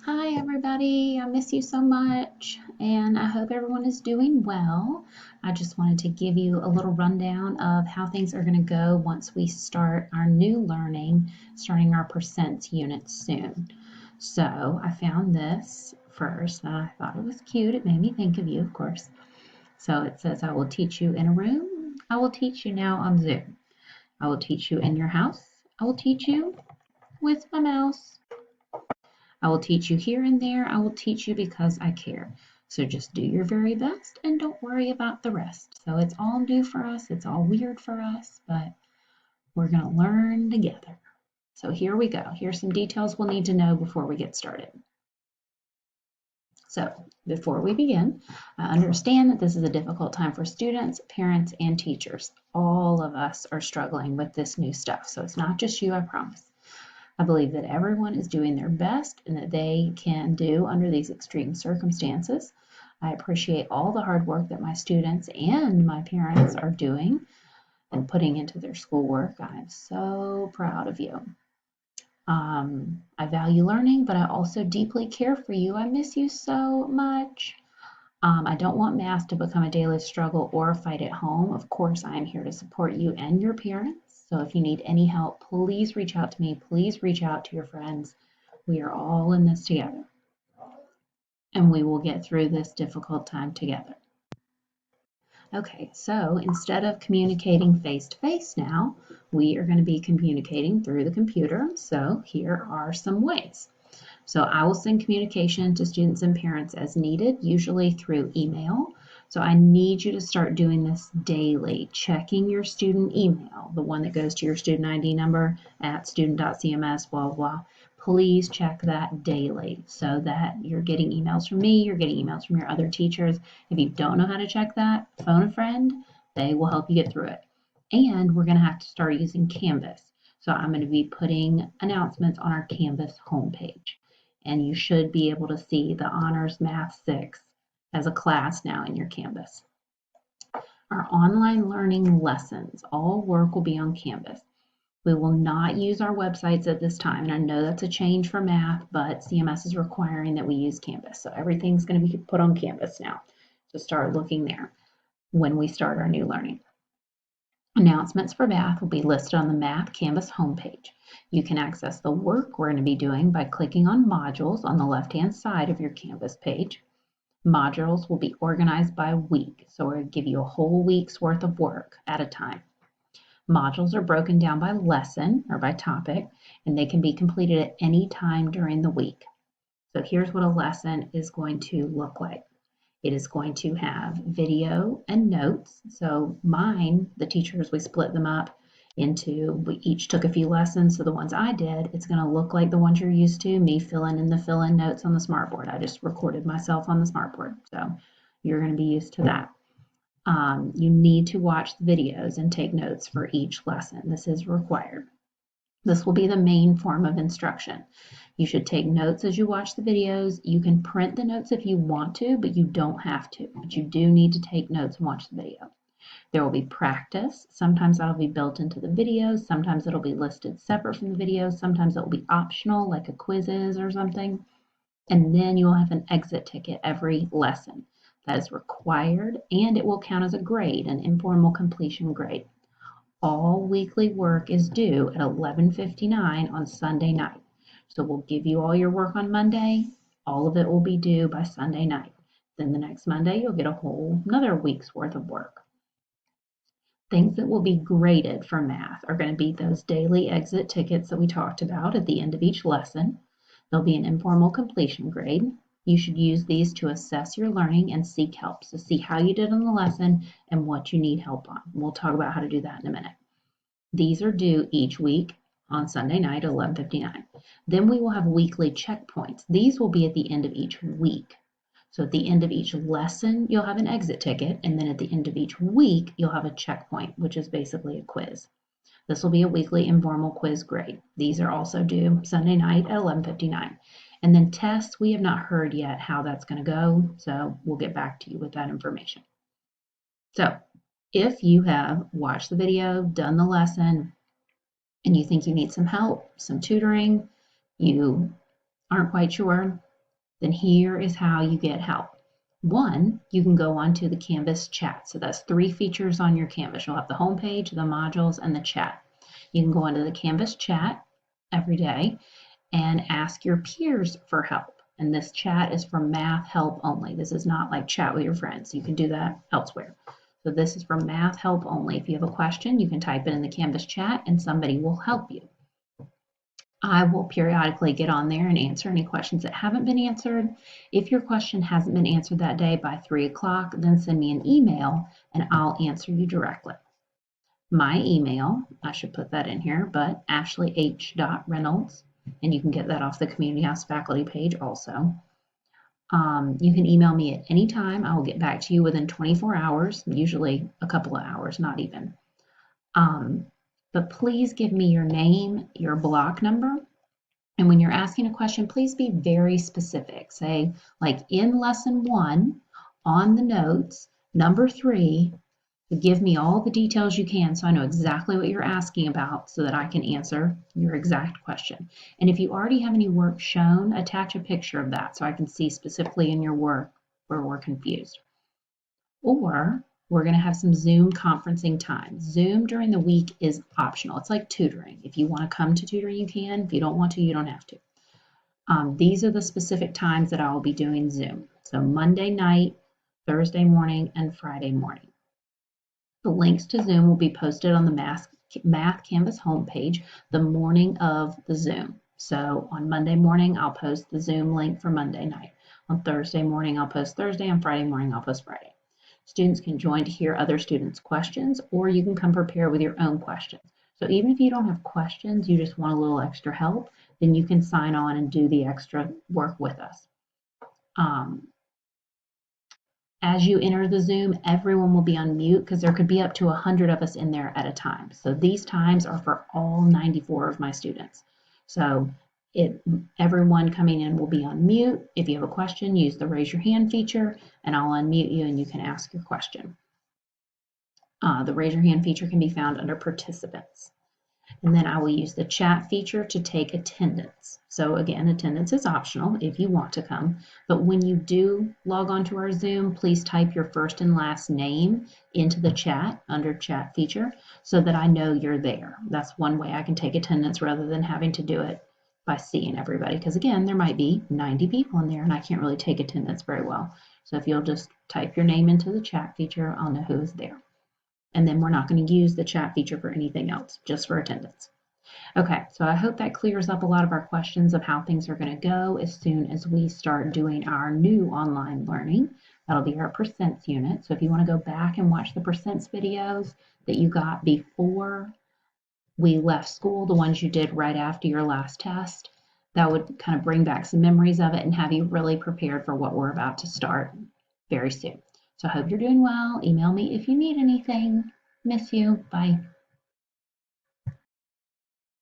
Hi, everybody. I miss you so much, and I hope everyone is doing well. I just wanted to give you a little rundown of how things are going to go once we start our new learning, starting our percents unit soon. So, I found this first, and I thought it was cute. It made me think of you, of course. So, it says, I will teach you in a room. I will teach you now on Zoom. I will teach you in your house. I will teach you with my mouse. I will teach you here and there. I will teach you because I care. So just do your very best and don't worry about the rest. So it's all new for us. It's all weird for us, but we're going to learn together. So here we go. Here's some details we'll need to know before we get started. So before we begin, I understand that this is a difficult time for students, parents, and teachers. All of us are struggling with this new stuff. So it's not just you, I promise. I believe that everyone is doing their best and that they can do under these extreme circumstances. I appreciate all the hard work that my students and my parents are doing and putting into their schoolwork. I'm so proud of you. I value learning, but I also deeply care for you. I miss you so much. I don't want math to become a daily struggle or a fight at home. Of course, I am here to support you and your parents. So if you need any help, please reach out to me. Please reach out to your friends. We are all in this together, and we will get through this difficult time together. Okay, so instead of communicating face to face now, we are going to be communicating through the computer. So here are some ways. So I will send communication to students and parents as needed, usually through email. So I need you to start doing this daily, checking your student email, the one that goes to your student ID number at student.cms, blah, blah. Please check that daily so that you're getting emails from me, you're getting emails from your other teachers. If you don't know how to check that, phone a friend. They will help you get through it. And we're going to have to start using Canvas. So I'm going to be putting announcements on our Canvas homepage. And you should be able to see the Honors Math 6 as a class now in your Canvas. Our online learning lessons, all work will be on Canvas. We will not use our websites at this time, and I know that's a change for math, but CMS is requiring that we use Canvas. So everything's going to be put on Canvas now. So start looking there when we start our new learning. Announcements for math will be listed on the Math Canvas homepage. You can access the work we're going to be doing by clicking on Modules on the left-hand side of your Canvas page. Modules will be organized by week, so we're going to give you a whole week's worth of work at a time. Modules are broken down by lesson or by topic, and they can be completed at any time during the week. So here's what a lesson is going to look like. It is going to have video and notes. So mine, the teachers, we split them up into, we each took a few lessons. So the ones I did, it's going to look like the ones you're used to, me filling in the fill-in notes on the smartboard. I just recorded myself on the smartboard. So you're going to be used to that. You need to watch the videos and take notes for each lesson. This is required. This will be the main form of instruction. You should take notes as you watch the videos. You can print the notes if you want to, but you don't have to. But you do need to take notes and watch the video. There will be practice. Sometimes that'll be built into the videos. Sometimes it'll be listed separate from the videos. Sometimes it'll be optional, like a quizzes or something. And then you'll have an exit ticket every lesson. That is required, and it will count as a grade, an informal completion grade. All weekly work is due at 11:59 on Sunday night. So we'll give you all your work on Monday. All of it will be due by Sunday night. Then the next Monday, you'll get a whole another week's worth of work. Things that will be graded for math are going to be those daily exit tickets that we talked about at the end of each lesson. There'll be an informal completion grade. You should use these to assess your learning and seek help. So see how you did on the lesson and what you need help on. We'll talk about how to do that in a minute. These are due each week on Sunday night at 11:59. Then we will have weekly checkpoints. These will be at the end of each week. So at the end of each lesson, you'll have an exit ticket, and then at the end of each week, you'll have a checkpoint, which is basically a quiz. This will be a weekly informal quiz grade. These are also due Sunday night at 11:59. And then tests, we have not heard yet how that's going to go, so we'll get back to you with that information. So if you have watched the video, done the lesson, and you think you need some help, some tutoring, you aren't quite sure, then here is how you get help. One, you can go onto the Canvas chat. So that's 3 features on your Canvas. You'll have the home page, the modules, and the chat. You can go into the Canvas chat every day and ask your peers for help. And this chat is for math help only. This is not like chat with your friends. You can do that elsewhere. So this is for math help only. If you have a question, you can type it in the Canvas chat and somebody will help you. I will periodically get on there and answer any questions that haven't been answered. If your question hasn't been answered that day by 3 o'clock, then send me an email and I'll answer you directly. My email, I should put that in here, but ashleyh.reynolds, and you can get that off the Community House faculty page also. You can email me at any time. I will get back to you within 24 hours, usually a couple of hours, not even. But please give me your name, your block number, and when you're asking a question, please be very specific. Say, like in lesson 1 on the notes, number 3, give me all the details you can so I know exactly what you're asking about so that I can answer your exact question. And if you already have any work shown, attach a picture of that so I can see specifically in your work where we're confused. Or we're going to have some Zoom conferencing time. Zoom during the week is optional. It's like tutoring. If you want to come to tutoring, you can. If you don't want to, you don't have to. These are the specific times that I will be doing Zoom. So Monday night, Thursday morning, and Friday morning. The links to Zoom will be posted on the Math Canvas homepage the morning of the Zoom. So on Monday morning, I'll post the Zoom link for Monday night. On Thursday morning, I'll post Thursday. On Friday morning, I'll post Friday. Students can join to hear other students' questions, or you can come prepared with your own questions. So even if you don't have questions, you just want a little extra help, then you can sign on and do the extra work with us. As you enter the Zoom, everyone will be on mute because there could be up to 100 of us in there at a time. So these times are for all 94 of my students. So everyone coming in will be on mute. If you have a question, use the raise your hand feature and I'll unmute you and you can ask your question. The raise your hand feature can be found under participants. And then I will use the chat feature to take attendance. So again, attendance is optional if you want to come, but when you do log on to our Zoom, please type your first and last name into the chat under chat feature so that I know you're there. That's one way I can take attendance rather than having to do it by seeing everybody. Because again, there might be 90 people in there and I can't really take attendance very well. So if you'll just type your name into the chat feature, I'll know who's there. And then we're not going to use the chat feature for anything else, just for attendance. Okay, so I hope that clears up a lot of our questions of how things are going to go as soon as we start doing our new online learning. That'll be our percents unit. So if you want to go back and watch the percents videos that you got before we left school, the ones you did right after your last test, that would kind of bring back some memories of it and have you really prepared for what we're about to start very soon. So I hope you're doing well. Email me if you need anything. Miss you. Bye.